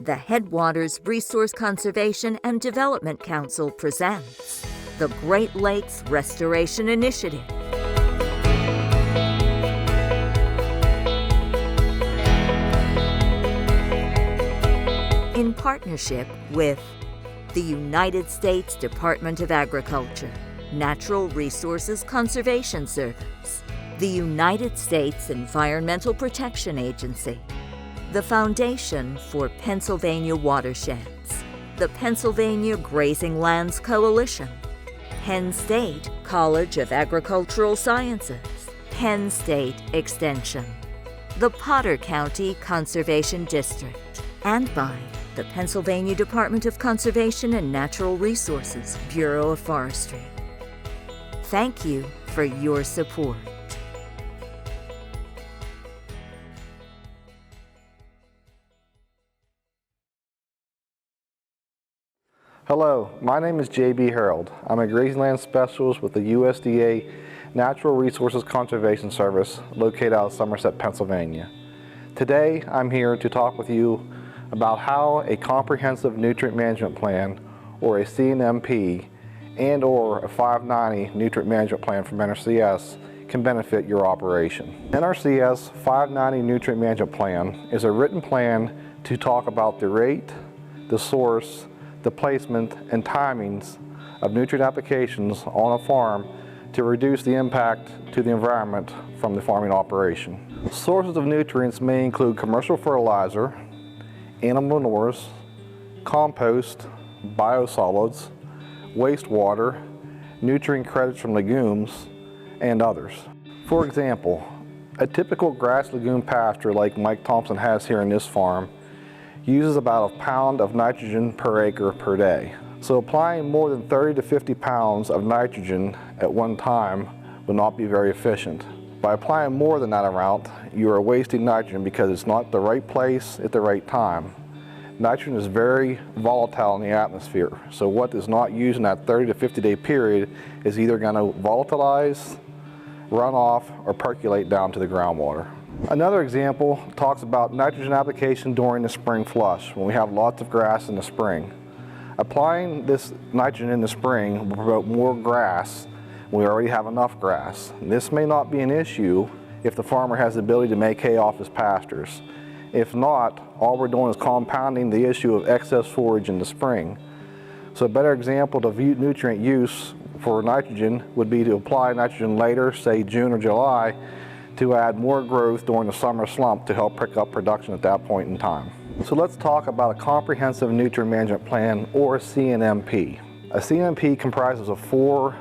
the Headwaters Resource Conservation and Development Council presents the Great Lakes Restoration Initiative. In partnership with the United States Department of Agriculture, Natural Resources Conservation Service, the United States Environmental Protection Agency, the Foundation for Pennsylvania Watersheds, the Pennsylvania Grazing Lands Coalition, Penn State College of Agricultural Sciences, Penn State Extension, the Potter County Conservation District, and by the Pennsylvania Department of Conservation and Natural Resources, Bureau of Forestry. Thank you for your support. Hello, my name is J.B. Harrold. I'm a Grazing Land Specialist with the USDA Natural Resources Conservation Service located out of Somerset, Pennsylvania. Today, I'm here to talk with you about how a comprehensive nutrient management plan, or a CNMP, and/or a 590 nutrient management plan from NRCS can benefit your operation. NRCS 590 nutrient management plan is a written plan to talk about the rate, the source, the placement and timings of nutrient applications on a farm to reduce the impact to the environment from the farming operation. Sources of nutrients may include commercial fertilizer, animal manures, compost, biosolids, wastewater, nutrient credits from legumes, and others. For example, a typical grass legume pasture like Mike Thompson has here in this farm uses about a pound of nitrogen per acre per day. So applying more than 30 to 50 pounds of nitrogen at one time will not be very efficient. By applying more than that amount, you are wasting nitrogen because it's not the right place at the right time. Nitrogen is very volatile in the atmosphere, so what is not used in that 30 to 50 day period is either going to volatilize, run off, or percolate down to the groundwater. Another example talks about nitrogen application during the spring flush, when we have lots of grass in the spring. Applying this nitrogen in the spring will promote more grass when we already have enough grass. This may not be an issue if the farmer has the ability to make hay off his pastures. If not, all we're doing is compounding the issue of excess forage in the spring. So a better example of nutrient use for nitrogen would be to apply nitrogen later, say June or July, to add more growth during the summer slump to help pick up production at that point in time. So let's talk about a comprehensive nutrient management plan, or a CNMP. A CNMP comprises of 4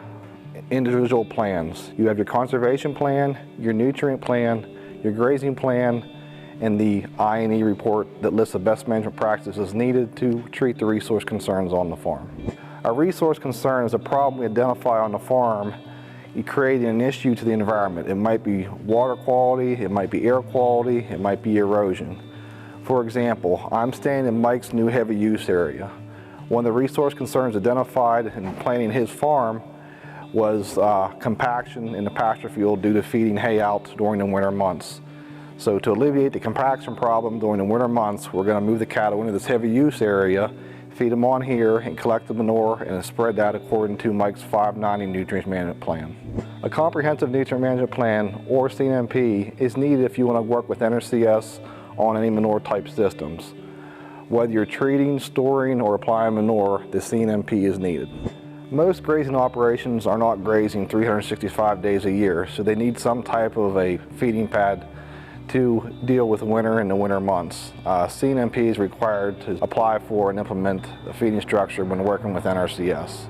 individual plans. You have your conservation plan, your nutrient plan, your grazing plan, and the I&E report that lists the best management practices needed to treat the resource concerns on the farm. A resource concern is a problem we identify on the farm creating an issue to the environment. It might be water quality, it might be air quality, it might be erosion. For example, I'm staying in Mike's new heavy use area. One of the resource concerns identified in planning his farm was compaction in the pasture field due to feeding hay out during the winter months. So to alleviate the compaction problem during the winter months, we're going to move the cattle into this heavy use area, feed them on here, and collect the manure and spread that according to Mike's 590 nutrient management plan. A comprehensive nutrient management plan, or CNMP, is needed if you want to work with NRCS on any manure type systems. Whether you're treating, storing, or applying manure, the CNMP is needed. Most grazing operations are not grazing 365 days a year, so they need some type of a feeding pad to deal with winter and the winter months. CNMP is required to apply for and implement a feeding structure when working with NRCS.